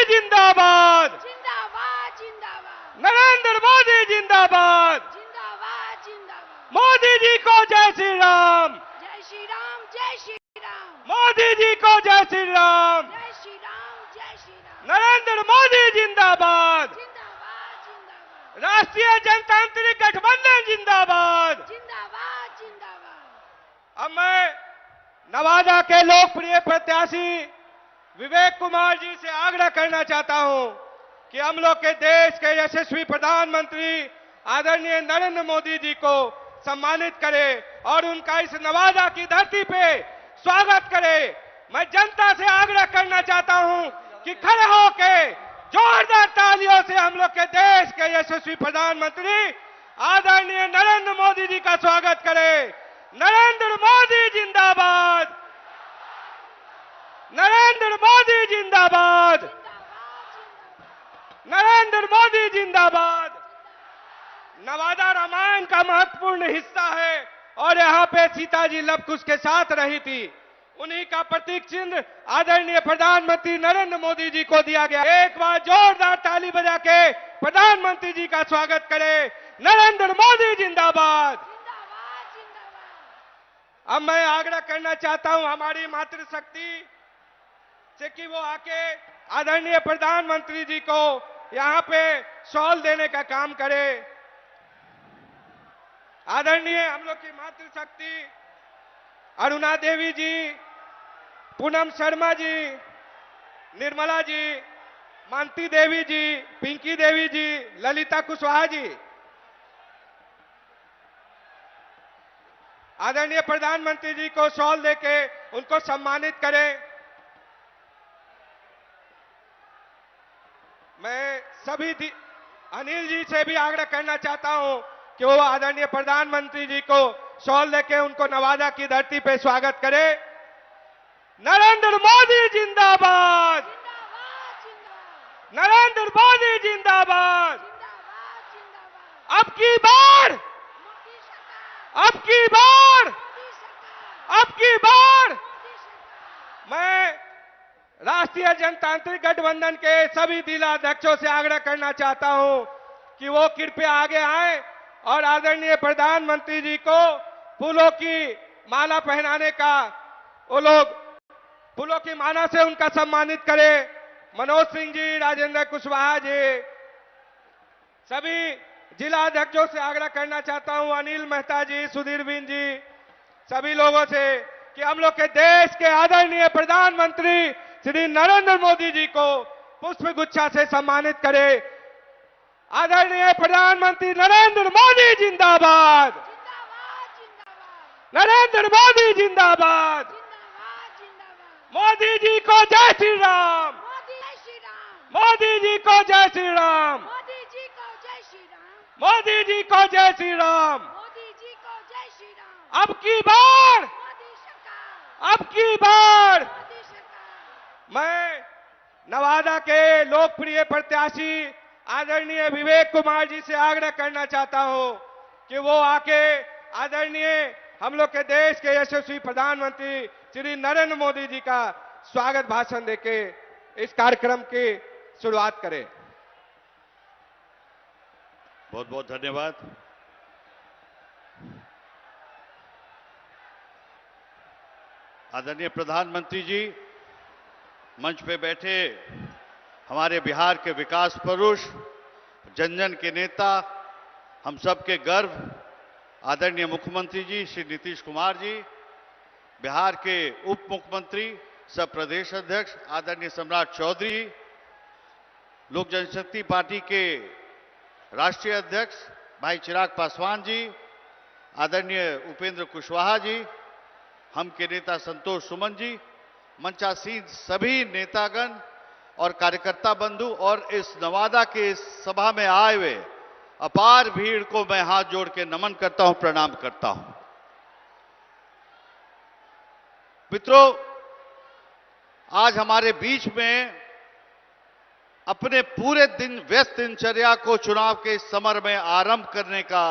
जिंदाबाद, जिंदाबाद जिंदाबाद, नरेंद्र मोदी जिंदाबाद, जिंदाबाद जिंदाबाद, मोदी जी को जय श्री राम, जय श्री राम, जय श्री राम, मोदी जी को जय श्री राम, जय श्री राम, जय श्री राम, नरेंद्र मोदी जिंदाबाद, जिंदाबाद जिंदाबाद, राष्ट्रीय जनतांत्रिक गठबंधन जिंदाबाद। जिंदाबाद जिंदाबाद। अब मैं नवादा के लोकप्रिय प्रत्याशी विवेक कुमार जी से आग्रह करना चाहता हूं कि हम लोग के देश के यशस्वी प्रधानमंत्री आदरणीय नरेंद्र मोदी जी को सम्मानित करें और उनका इस नवादा की धरती पे स्वागत करें। मैं जनता से आग्रह करना चाहता हूं कि खड़े होके जोरदार तालियों से हम लोग के देश के यशस्वी प्रधानमंत्री आदरणीय नरेंद्र मोदी जी का स्वागत करें। नरेंद्र मोदी जिंदाबाद, नरेंद्र मोदी जिंदाबाद, नरेंद्र मोदी जिंदाबाद। नवादा रामायण का महत्वपूर्ण हिस्सा है और यहाँ पे सीता जी लव कुश के साथ रही थी। उन्हीं का प्रतीक चिन्ह आदरणीय प्रधानमंत्री नरेंद्र मोदी जी को दिया गया। एक बार जोरदार ताली बजा के प्रधानमंत्री जी का स्वागत करें। नरेंद्र मोदी जिंदाबाद। अब मैं आग्रह करना चाहता हूं हमारी मातृशक्ति से कि वो आके आदरणीय प्रधानमंत्री जी को यहाँ पे शॉल देने का काम करे। आदरणीय हम लोग की मातृशक्ति अरुणा देवी जी, पूनम शर्मा जी, निर्मला जी, मानती देवी जी, पिंकी देवी जी, ललिता कुशवाहा जी आदरणीय प्रधानमंत्री जी को शॉल देके उनको सम्मानित करें। मैं सभी अनिल जी से भी आग्रह करना चाहता हूं कि वो आदरणीय प्रधानमंत्री जी को शॉल देके उनको नवादा की धरती पे स्वागत करें। नरेंद्र मोदी जिंदाबाद, नरेंद्र मोदी जिंदाबाद। अब की बार, अब की बार, अब की बार मैं राष्ट्रीय जनतांत्रिक गठबंधन के सभी जिला अध्यक्षों से आग्रह करना चाहता हूं कि वो कृपया आगे आए और आदरणीय प्रधानमंत्री जी को फूलों की माला पहनाने का वो लोग फूलों की माला से उनका सम्मानित करें। मनोज सिंह जी, राजेंद्र कुशवाहा जी, सभी जिला अध्यक्षों से आग्रह करना चाहता हूं, अनिल मेहता जी, सुधीर बिन जी, सभी लोगों से कि हम लोग के देश के आदरणीय प्रधानमंत्री श्री नरेंद्र मोदी जी को पुष्प गुच्छा से सम्मानित करें। आदरणीय प्रधानमंत्री नरेंद्र मोदी जिंदाबाद, नरेंद्र मोदी जिंदाबाद। मोदी जी को जय श्री राम, मोदी जी को जय श्री राम, मोदी जी को जय श्री राम। अब की बार, अब की बार मैं नवादा के लोकप्रिय प्रत्याशी आदरणीय विवेक कुमार जी से आग्रह करना चाहता हूं कि वो आके आदरणीय हम लोग के देश के यशस्वी प्रधानमंत्री श्री नरेंद्र मोदी जी का स्वागत भाषण देके इस कार्यक्रम की शुरुआत करें। बहुत बहुत धन्यवाद। आदरणीय प्रधानमंत्री जी, मंच पे बैठे हमारे बिहार के विकास पुरुष, जन जन के नेता, हम सब के गर्व आदरणीय मुख्यमंत्री जी श्री नीतीश कुमार जी, बिहार के उप मुख्यमंत्री सब प्रदेश अध्यक्ष आदरणीय सम्राट चौधरी, लोक जनशक्ति पार्टी के राष्ट्रीय अध्यक्ष भाई चिराग पासवान जी, आदरणीय उपेंद्र कुशवाहा जी, हम के नेता संतोष सुमन जी, मंचासीन सभी नेतागण और कार्यकर्ता बंधु और इस नवादा के इस सभा में आए हुए अपार भीड़ को मैं हाथ जोड़ के नमन करता हूं, प्रणाम करता हूं। मित्रों, आज हमारे बीच में अपने पूरे दिन व्यस्त दिनचर्या को चुनाव के समर में आरंभ करने का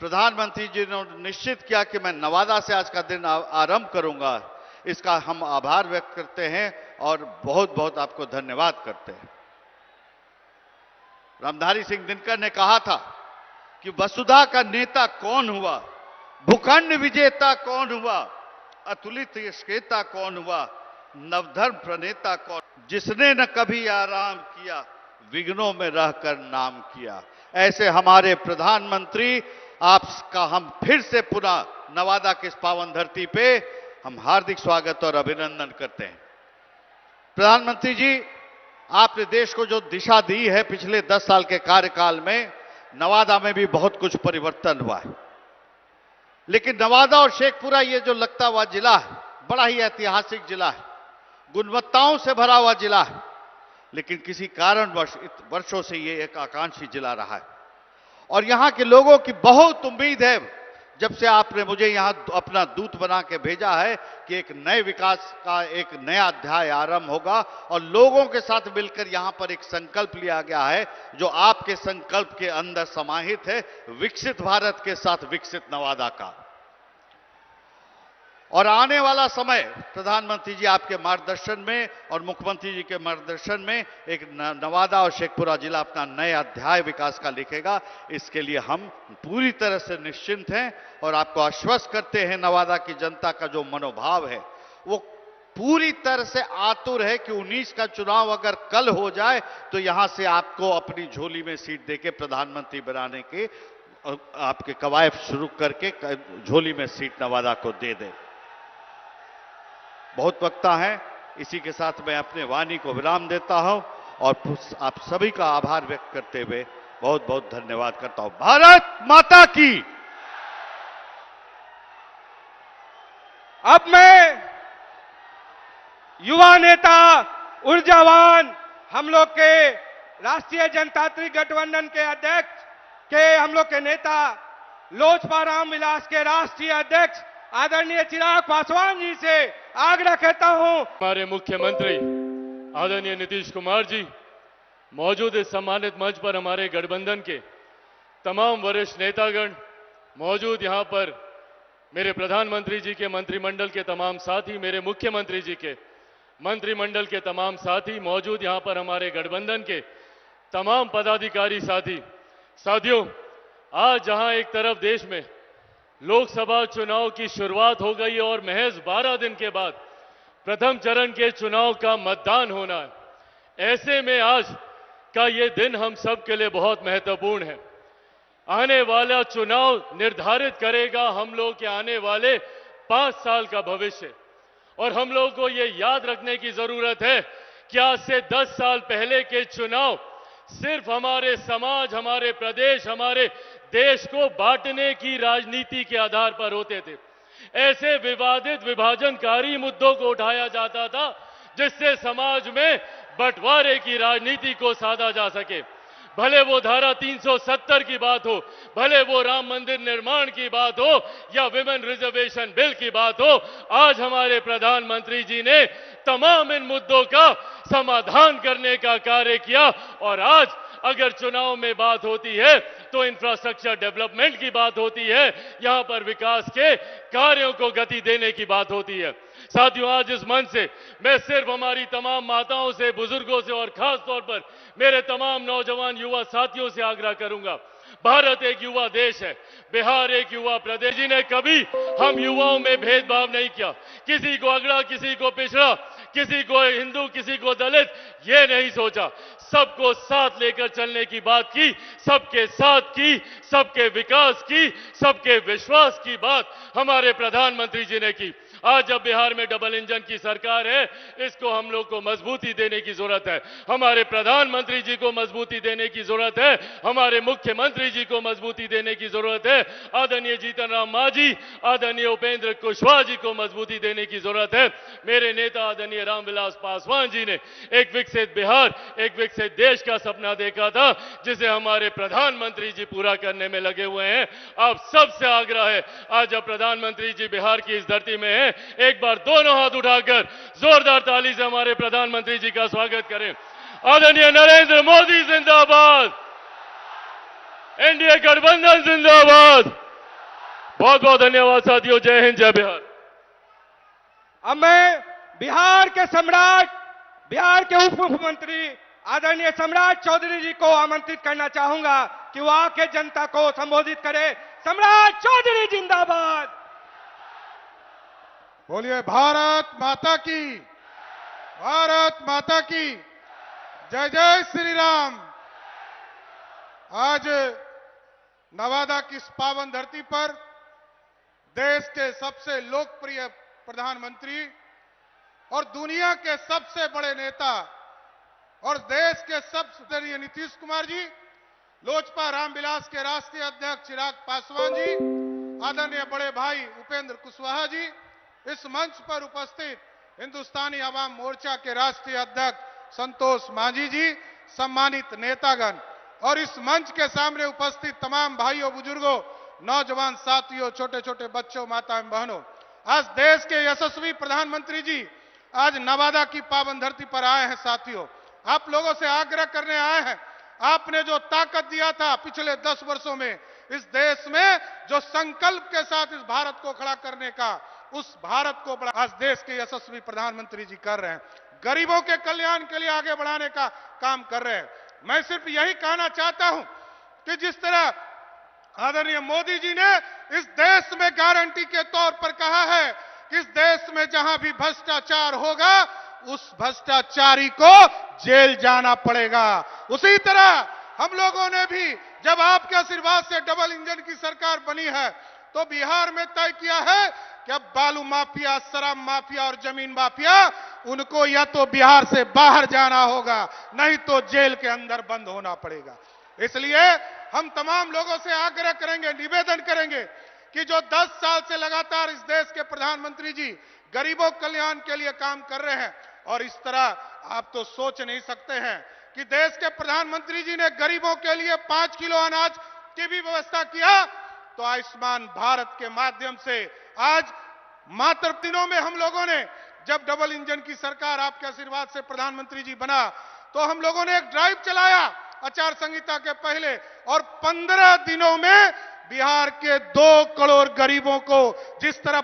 प्रधानमंत्री जी ने निश्चित किया कि मैं नवादा से आज का दिन आरंभ करूंगा। इसका हम आभार व्यक्त करते हैं और बहुत बहुत आपको धन्यवाद करते हैं। रामधारी सिंह दिनकर ने कहा था कि वसुधा का नेता कौन हुआ, भूखंड विजेता कौन हुआ, अतुलित यशकेता कौन हुआ, नवधर्म प्रणेता कौन, जिसने न कभी आराम किया, विघ्नों में रहकर नाम किया। ऐसे हमारे प्रधानमंत्री, आपका हम फिर से पुनः नवादा के इस पावन धरती पे हम हार्दिक स्वागत और अभिनंदन करते हैं। प्रधानमंत्री जी, आपने देश को जो दिशा दी है पिछले 10 साल के कार्यकाल में, नवादा में भी बहुत कुछ परिवर्तन हुआ है। लेकिन नवादा और शेखपुरा ये जो लगता हुआ जिला है, बड़ा ही ऐतिहासिक जिला है, गुणवत्ताओं से भरा हुआ जिला है, लेकिन किसी कारणवश वर्षों से ये एक आकांक्षी जिला रहा है। और यहां के लोगों की बहुत उम्मीद है, जब से आपने मुझे यहां अपना दूत बना के भेजा है, कि एक नए विकास का एक नया अध्याय आरंभ होगा और लोगों के साथ मिलकर यहां पर एक संकल्प लिया गया है, जो आपके संकल्प के अंदर समाहित है, विकसित भारत के साथ विकसित नवादा का। और आने वाला समय प्रधानमंत्री जी आपके मार्गदर्शन में और मुख्यमंत्री जी के मार्गदर्शन में एक नवादा और शेखपुरा जिला अपना नए अध्याय विकास का लिखेगा। इसके लिए हम पूरी तरह से निश्चिंत हैं और आपको आश्वस्त करते हैं, नवादा की जनता का जो मनोभाव है वो पूरी तरह से आतुर है कि 19 का चुनाव अगर कल हो जाए तो यहां से आपको अपनी झोली में सीट देके प्रधानमंत्री बनाने के आपके कवायद शुरू करके झोली में सीट नवादा को दे दे। बहुत वक्ता है, इसी के साथ मैं अपने वाणी को विराम देता हूं और आप सभी का आभार व्यक्त करते हुए बहुत बहुत धन्यवाद करता हूं। भारत माता की। अब मैं युवा नेता, ऊर्जावान, हम लोग के राष्ट्रीय जनतांत्रिक गठबंधन के अध्यक्ष के हम लोग के नेता, लोजपा रामविलास के राष्ट्रीय अध्यक्ष आदरणीय चिराग पासवान जी से आग्रह करता हूं। हमारे मुख्यमंत्री आदरणीय नीतीश कुमार जी मौजूद इस सम्मानित मंच पर, हमारे गठबंधन के तमाम वरिष्ठ नेतागण मौजूद, यहां पर मेरे प्रधानमंत्री जी के मंत्रिमंडल के तमाम साथी, मेरे मुख्यमंत्री जी के मंत्रिमंडल के तमाम साथी मौजूद, यहां पर हमारे गठबंधन के तमाम पदाधिकारी साथियों, आज जहां एक तरफ देश में लोकसभा चुनाव की शुरुआत हो गई और महज 12 दिन के बाद प्रथम चरण के चुनाव का मतदान होना है, ऐसे में आज का ये दिन हम सब के लिए बहुत महत्वपूर्ण है। आने वाला चुनाव निर्धारित करेगा हम लोग के आने वाले 5 साल का भविष्य, और हम लोग को ये याद रखने की जरूरत है कि आज से 10 साल पहले के चुनाव सिर्फ हमारे समाज, हमारे प्रदेश, हमारे देश को बांटने की राजनीति के आधार पर होते थे। ऐसे विवादित, विभाजनकारी मुद्दों को उठाया जाता था जिससे समाज में बंटवारे की राजनीति को साधा जा सके। भले वो धारा 370 की बात हो, भले वो राम मंदिर निर्माण की बात हो या विमेन रिजर्वेशन बिल की बात हो, आज हमारे प्रधानमंत्री जी ने तमाम इन मुद्दों का समाधान करने का कार्य किया। और आज अगर चुनाव में बात होती है तो इंफ्रास्ट्रक्चर डेवलपमेंट की बात होती है, यहां पर विकास के कार्यों को गति देने की बात होती है। साथियों, आज इस मंच से मैं सिर्फ हमारी तमाम माताओं से, बुजुर्गों से और खास तौर पर मेरे तमाम नौजवान युवा साथियों से आग्रह करूंगा, भारत एक युवा देश है, बिहार एक युवा प्रदेश। जी ने कभी हम युवाओं में भेदभाव नहीं किया, किसी को अगड़ा, किसी को पिछड़ा, किसी को हिंदू, किसी को दलित, ये नहीं सोचा, सबको साथ लेकर चलने की बात की, सबके साथ की, सबके विकास की, सबके विश्वास की बात हमारे प्रधानमंत्री जी ने की। आज जब बिहार में डबल इंजन की सरकार है, इसको हम लोग को मजबूती देने की जरूरत है, हमारे प्रधानमंत्री जी को मजबूती देने की जरूरत है, हमारे मुख्यमंत्री जी को मजबूती देने की जरूरत है, आदरणीय जीतन राम मांझी, आदरणीय उपेंद्र कुशवाहा जी को मजबूती देने की जरूरत है। मेरे नेता आदरणीय रामविलास पासवान जी ने एक विकसित बिहार, एक विकसित देश का सपना देखा था, जिसे हमारे प्रधानमंत्री जी पूरा करने में लगे हुए हैं। आप सबसे आग्रह है, आज जब प्रधानमंत्री जी बिहार की इस धरती में है, एक बार दोनों हाथ उठाकर जोरदार ताली से हमारे प्रधानमंत्री जी का स्वागत करें। आदरणीय नरेंद्र मोदी जिंदाबाद, एनडीए गठबंधन जिंदाबाद। बहुत बहुत धन्यवाद साथियों, जय हिंद, जय बिहार। अब मैं बिहार के सम्राट बिहार के उप मुख्यमंत्री आदरणीय सम्राट चौधरी जी को आमंत्रित करना चाहूंगा कि वो आके जनता को संबोधित करे। सम्राट चौधरी जिंदाबाद। बोलिए भारत माता की, भारत माता की जय। जय श्री राम। आज नवादा की इस पावन धरती पर देश के सबसे लोकप्रिय प्रधानमंत्री और दुनिया के सबसे बड़े नेता और देश के सबसे नीतीश कुमार जी, लोजपा रामविलास के राष्ट्रीय अध्यक्ष चिराग पासवान जी, आदरणीय बड़े भाई उपेंद्र कुशवाहा जी, इस मंच पर उपस्थित हिंदुस्तानी आवाम मोर्चा के राष्ट्रीय अध्यक्ष संतोष मांझी जी, सम्मानित नेतागण और इस मंच के सामने उपस्थित तमाम भाइयों, बुजुर्गों, नौजवान साथियों, छोटे छोटे बच्चों, माताएं, बहनों, आज देश के यशस्वी प्रधानमंत्री जी आज नवादा की पावन धरती पर आए हैं। साथियों, आप लोगों से आग्रह करने आए हैं, आपने जो ताकत दिया था पिछले 10 वर्षों में इस देश में, जो संकल्प के साथ इस भारत को खड़ा करने का, उस भारत को आज देश के यशस्वी प्रधानमंत्री जी कर रहे हैं। गरीबों के कल्याण के लिए आगे बढ़ाने का काम कर रहे हैं। मैं सिर्फ यही कहना चाहता हूं कि जिस तरह आदरणीय मोदी जी ने इस देश में गारंटी के तौर पर कहा है कि इस देश में जहां भी भ्रष्टाचार होगा उस भ्रष्टाचारी को जेल जाना पड़ेगा, उसी तरह हम लोगों ने भी जब आपके आशीर्वाद से डबल इंजन की सरकार बनी है तो बिहार में तय किया है कि अब बालू माफिया, शराब माफिया और जमीन माफिया, उनको या तो बिहार से बाहर जाना होगा, नहीं तो जेल के अंदर बंद होना पड़ेगा। इसलिए हम तमाम लोगों से आग्रह करेंगे, निवेदन करेंगे कि जो 10 साल से लगातार इस देश के प्रधानमंत्री जी गरीबों कल्याण के लिए काम कर रहे हैं, और इस तरह आप तो सोच नहीं सकते हैं कि देश के प्रधानमंत्री जी ने गरीबों के लिए 5 किलो अनाज की भी व्यवस्था किया, तो आयुष्मान भारत के माध्यम से आज मात्र दिनों में हम लोगों ने, जब डबल इंजन की सरकार आपके आशीर्वाद से प्रधानमंत्री जी बना, तो हम लोगों ने एक ड्राइव चलाया आचार संहिता के पहले, और 15 दिनों में बिहार के 2 करोड़ गरीबों को जिस तरह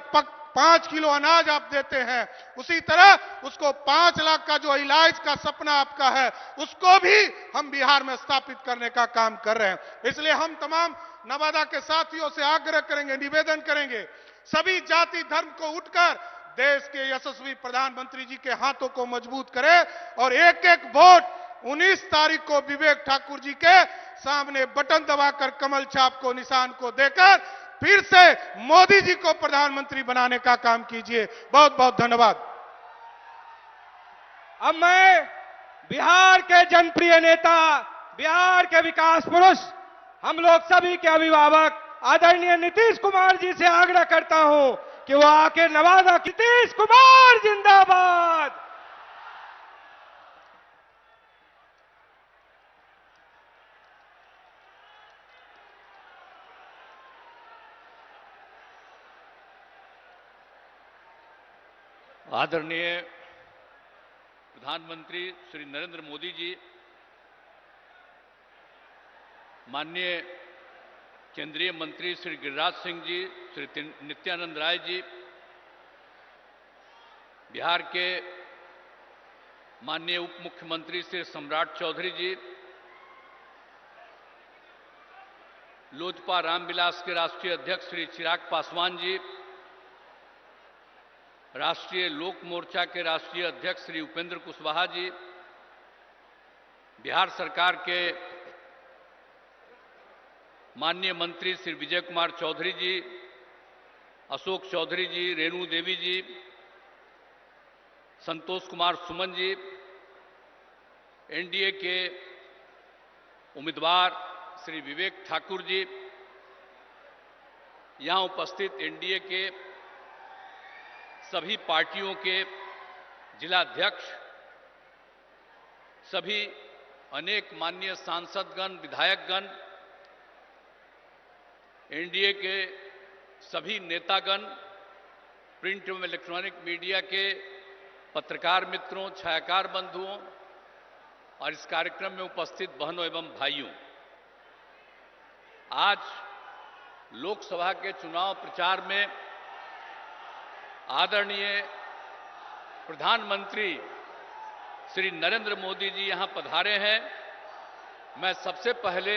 5 किलो अनाज आप देते हैं, उसी तरह उसको 5 लाख का जो इलाज का सपना आपका है, उसको भी हम बिहार में स्थापित करने का काम कर रहे हैं। इसलिए हम तमाम नवादा के साथियों से आग्रह करेंगे, निवेदन करेंगे, सभी जाति धर्म को उठकर देश के यशस्वी प्रधानमंत्री जी के हाथों को मजबूत करें और एक एक वोट 19 तारीख को विवेक ठाकुर जी के सामने बटन दबाकर कमल छाप को, निशान को देकर फिर से मोदी जी को प्रधानमंत्री बनाने का काम कीजिए। बहुत बहुत धन्यवाद। अब मैं बिहार के जनप्रिय नेता, बिहार के विकास पुरुष, हम लोग सभी के अभिभावक आदरणीय नीतीश कुमार जी से आग्रह करता हूं कि वो आके नवादा। नीतीश कुमार जिंदाबाद। आदरणीय प्रधानमंत्री श्री नरेंद्र मोदी जी, माननीय केंद्रीय मंत्री श्री गिरिराज सिंह जी, श्री नित्यानंद राय जी, बिहार के माननीय उप मुख्यमंत्री श्री सम्राट चौधरी जी, लोजपा रामविलास के राष्ट्रीय अध्यक्ष श्री चिराग पासवान जी, राष्ट्रीय लोक मोर्चा के राष्ट्रीय अध्यक्ष श्री उपेंद्र कुशवाहा जी, बिहार सरकार के माननीय मंत्री श्री विजय कुमार चौधरी जी, अशोक चौधरी जी, रेणु देवी जी, संतोष कुमार सुमन जी, एनडीए के उम्मीदवार श्री विवेक ठाकुर जी, यहां उपस्थित एनडीए के सभी पार्टियों के जिलाध्यक्ष, सभी अनेक माननीय सांसदगण, विधायकगण, एनडीए के सभी नेतागण, प्रिंट एवं इलेक्ट्रॉनिक मीडिया के पत्रकार मित्रों, छायाकार बंधुओं और इस कार्यक्रम में उपस्थित बहनों एवं भाइयों, आज लोकसभा के चुनाव प्रचार में आदरणीय प्रधानमंत्री श्री नरेंद्र मोदी जी यहां पधारे हैं। मैं सबसे पहले